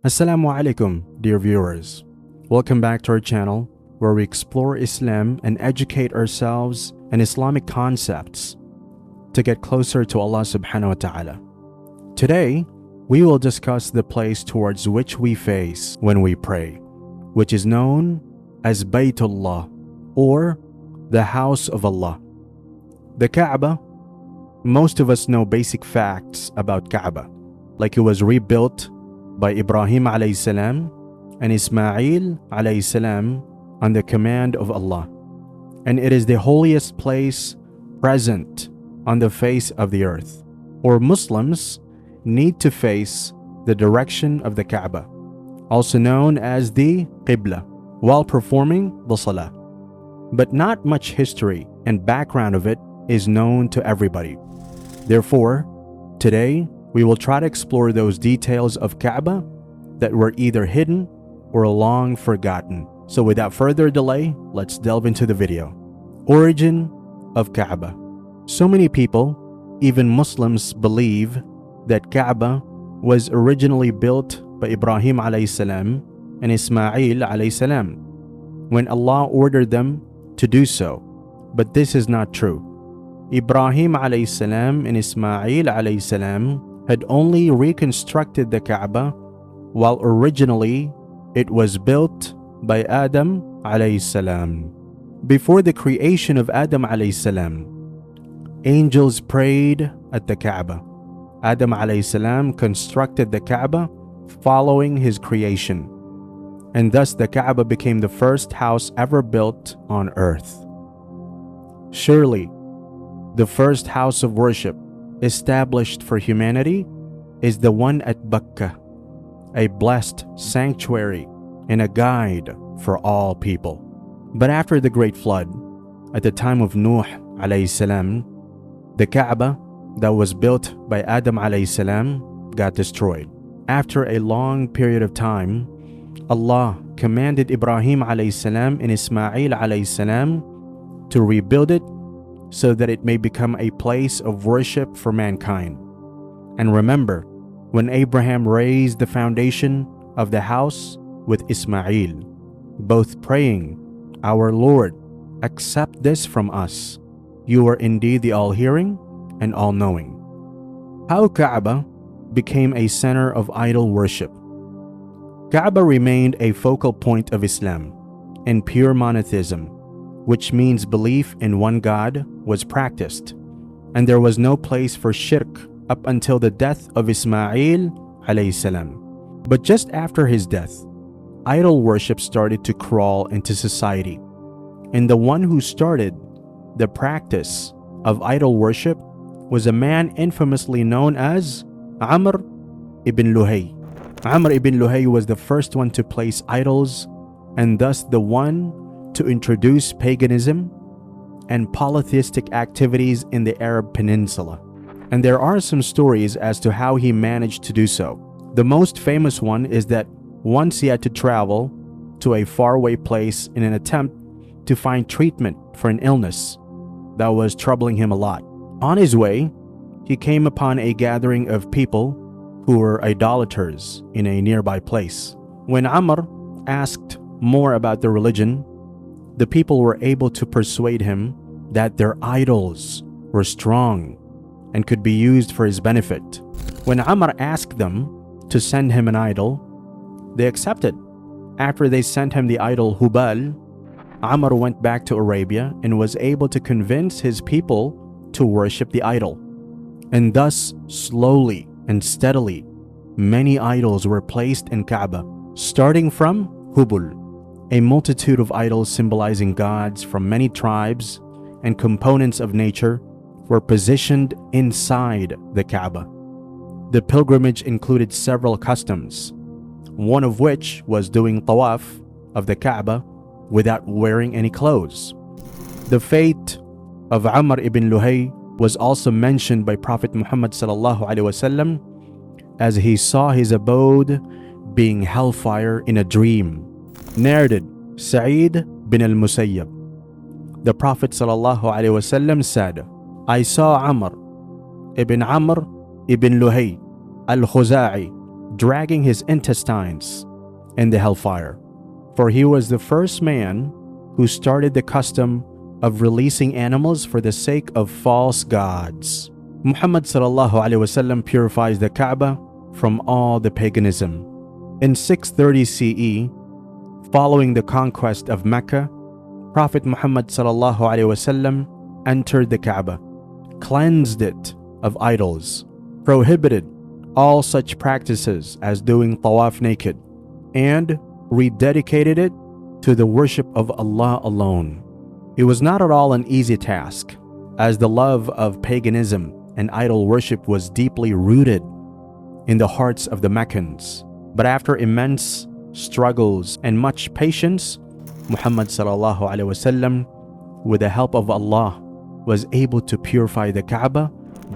Assalamu alaikum, dear viewers. Welcome back to our channel where we explore Islam and educate ourselves in Islamic concepts to get closer to Allah subhanahu wa ta'ala. Today, we will discuss the place towards which we face when we pray, which is known as Bayt Allah, or the house of Allah. The Kaaba, most of us know basic facts about Kaaba, like it was rebuilt by Ibrahim alayhi salam and Ismail alayhi salam on the command of Allah. And it is the holiest place present on the face of the earth. Or Muslims need to face the direction of the Kaaba, also known as the Qibla, while performing the Salah. But not much history and background of it is known to everybody. Therefore, today we will try to explore those details of Kaaba that were either hidden or long forgotten. So without further delay, let's delve into the video. Origin of Kaaba. So many people, even Muslims, believe that Kaaba was originally built by Ibrahim alayhi salam and Ismail alayhi salam when Allah ordered them to do so. But this is not true. Ibrahim alayhi salam and Ismail alayhi salam had only reconstructed the Kaaba, while originally it was built by Adam alayhi salam. Before the creation of Adam alayhi salam, angels prayed at the Kaaba. Adam alayhi salam constructed the Kaaba following his creation, and thus the Kaaba became the first house ever built on earth. Surely, the first house of worship established for humanity is the one at Makkah, a blessed sanctuary and a guide for all people. But after the great flood, at the time of Nuh alayhi salam, the Kaaba that was built by Adam alayhi salam got destroyed. After a long period of time, Allah commanded Ibrahim alayhi salam and Ismail alayhi salam to rebuild it so that it may become a place of worship for mankind. And remember, when Abraham raised the foundation of the house with Ismail, both praying, "Our Lord, accept this from us. You are indeed the all-hearing and all-knowing." How Kaaba became a center of idol worship. Kaaba remained a focal point of Islam and pure monotheism, which means belief in one God, was practiced, and there was no place for shirk up until the death of Ismail alayhi salam. But just after his death, idol worship started to crawl into society, and the one who started the practice of idol worship was a man infamously known as Amr ibn Luhay. Amr ibn Luhay was the first one to place idols, and thus the one to introduce paganism and polytheistic activities in the Arab Peninsula. And there are some stories as to how he managed to do so. The most famous one is that once he had to travel to a faraway place in an attempt to find treatment for an illness that was troubling him a lot. On his way, he came upon a gathering of people who were idolaters in a nearby place. When Amr asked more about the religion, the people were able to persuade him that their idols were strong and could be used for his benefit. When Amr asked them to send him an idol, they accepted. After they sent him the idol Hubal, Amr went back to Arabia and was able to convince his people to worship the idol. And thus, slowly and steadily, many idols were placed in Kaaba, starting from Hubal. A multitude of idols symbolizing gods from many tribes and components of nature were positioned inside the Kaaba. The pilgrimage included several customs, one of which was doing tawaf of the Kaaba without wearing any clothes. The fate of Amr ibn Luhay was also mentioned by Prophet Muhammad sallallahu alaihi wasallam, as he saw his abode being hellfire in a dream. Narrated Sa'id bin al-Musayyab. The Prophet sallallahu alaihi wasallam said, "I saw Amr ibn Luhay al-Khuza'i dragging his intestines in the hellfire. For he was the first man who started the custom of releasing animals for the sake of false gods. Muhammad sallallahu alaihi wasallam purifies the Kaaba from all the paganism. In 630 CE, following the conquest of Mecca, Prophet Muhammad sallallahu alaihi wasallam entered the Kaaba, cleansed it of idols, prohibited all such practices as doing tawaf naked, and rededicated it to the worship of Allah alone. It was not at all an easy task, as the love of paganism and idol worship was deeply rooted in the hearts of the Meccans. But after immense struggles and much patience, Muhammad sallallahu alaihi wasallam, with the help of Allah, was able to purify the Kaaba,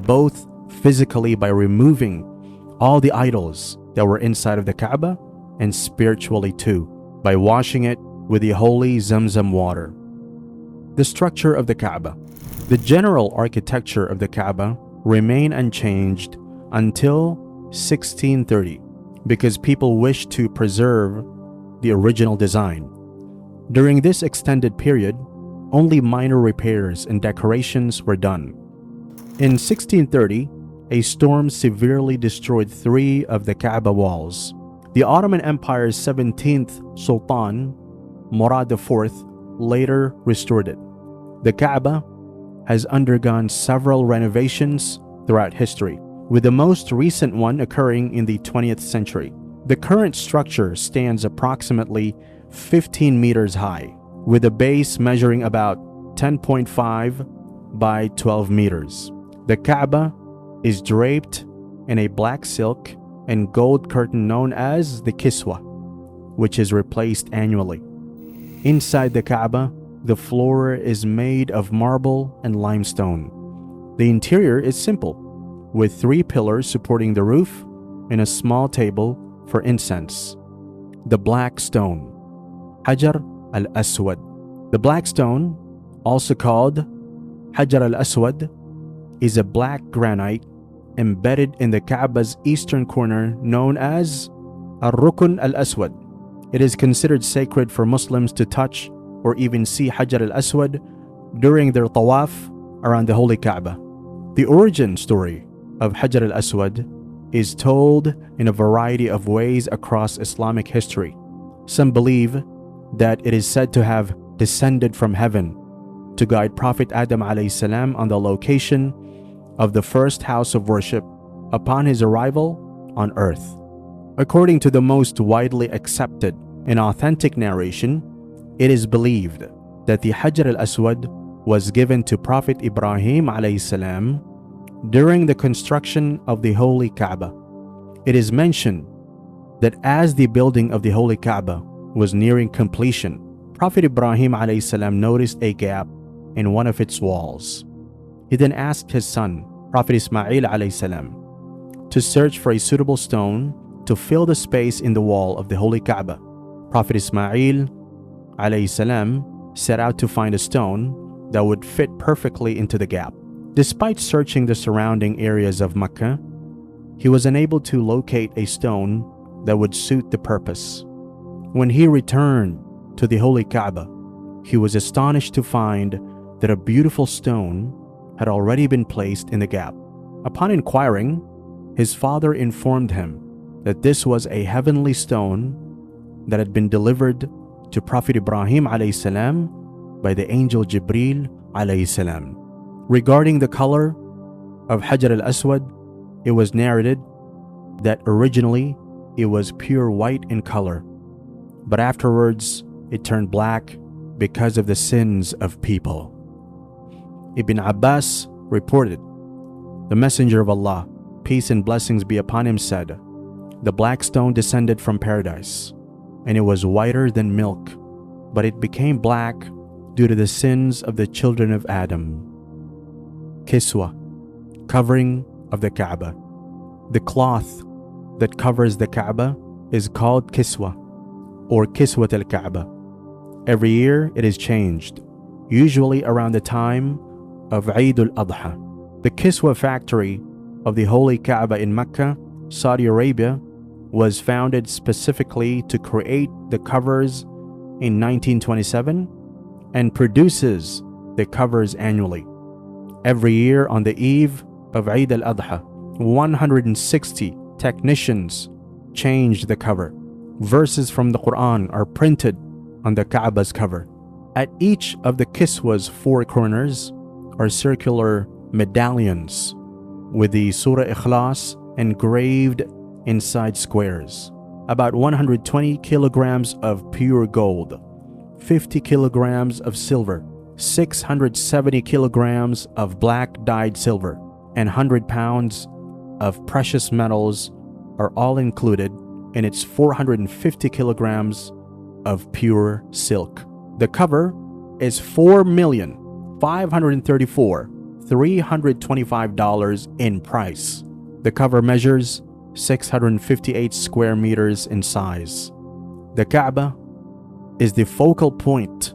both physically by removing all the idols that were inside of the Kaaba, and spiritually too, by washing it with the holy Zamzam water. The structure of the Kaaba. The general architecture of the Kaaba remained unchanged until 1630 because people wished to preserve the original design. During this extended period, only minor repairs and decorations were done. In 1630, a storm severely destroyed 3 of the Kaaba walls. The Ottoman Empire's 17th Sultan, Murad IV, later restored it. The Kaaba has undergone several renovations throughout history, with the most recent one occurring in the 20th century. The current structure stands approximately 15 meters high, with a base measuring about 10.5 by 12 meters. The Kaaba is draped in a black silk and gold curtain known as the Kiswa, which is replaced annually. Inside the Kaaba, the floor is made of marble and limestone. The interior is simple, with 3 pillars supporting the roof and a small table for incense. The black stone, Hajar al-Aswad. The black stone, also called Hajar al-Aswad, is a black granite embedded in the Kaaba's eastern corner known as al-Rukn al-Aswad. It is considered sacred for Muslims to touch or even see Hajar al-Aswad during their tawaf around the Holy Kaaba. The origin story of Hajar al-Aswad is told in a variety of ways across Islamic history. Some believe that it is said to have descended from heaven to guide Prophet Adam alayhi salam on the location of the first house of worship upon his arrival on earth. According to the most widely accepted and authentic narration, it is believed that the Hajar al-Aswad was given to Prophet Ibrahim alayhi salam during the construction of the Holy Kaaba. It is mentioned that as the building of the Holy Kaaba was nearing completion, Prophet Ibrahim alayhi salam noticed a gap in one of its walls. He then asked his son, Prophet Ismail alayhi salam, to search for a suitable stone to fill the space in the wall of the Holy Kaaba. Prophet Ismail alayhi salam set out to find a stone that would fit perfectly into the gap. Despite searching the surrounding areas of Makkah, he was unable to locate a stone that would suit the purpose. When he returned to the Holy Kaaba, he was astonished to find that a beautiful stone had already been placed in the gap. Upon inquiring, his father informed him that this was a heavenly stone that had been delivered to Prophet Ibrahim alayhi salam by the angel Jibril alayhi salam. Regarding the color of Hajar al-Aswad, it was narrated that originally it was pure white in color, but afterwards it turned black because of the sins of people. Ibn Abbas reported, the Messenger of Allah, peace and blessings be upon him, said, "The black stone descended from paradise, and it was whiter than milk, but it became black due to the sins of the children of Adam." Kiswa, covering of the Kaaba. The cloth that covers the Kaaba is called Kiswa or Kiswat al-Kaaba. Every year it is changed, usually around the time of Eid al-Adha. The Kiswa factory of the Holy Kaaba in Mecca, Saudi Arabia, was founded specifically to create the covers in 1927 and produces the covers annually. Every year on the eve of Eid al-Adha, 160 technicians change the cover. Verses from the Quran are printed on the Kaaba's cover. At each of the Kiswa's four corners are circular medallions with the Surah Ikhlas engraved inside squares. About 120 kilograms of pure gold, 50 kilograms of silver, 670 kilograms of black dyed silver, and 100 pounds of precious metals are all included in its 450 kilograms of pure silk. The cover is $4,534,325 in price. The cover measures 658 square meters in size. The Kaaba is the focal point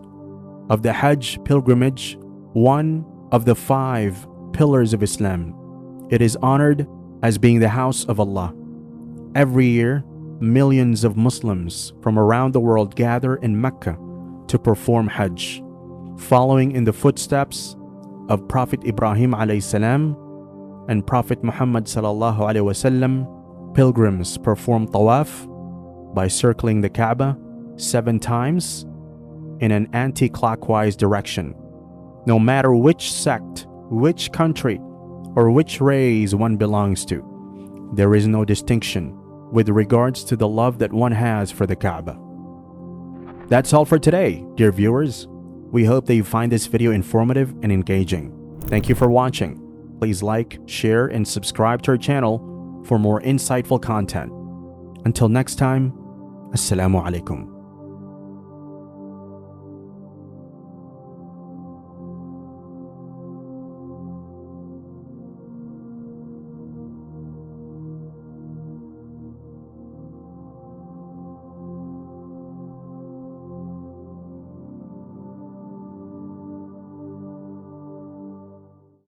of the Hajj pilgrimage, one of the 5 pillars of Islam. It is honored as being the house of Allah. Every year, millions of Muslims from around the world gather in Mecca to perform Hajj. Following in the footsteps of Prophet Ibrahim عليه السلام and Prophet Muhammad sallallahu alaihi wasallam, pilgrims perform tawaf by circling the Kaaba 7 times in an anti-clockwise direction. No matter which sect, which country, or which race one belongs to, there is no distinction with regards to the love that one has for the Kaaba. That's all for today, dear viewers. We hope that you find this video informative and engaging. Thank you for watching. Please like, share, and subscribe to our channel for more insightful content. Until next time, Assalamu alaikum.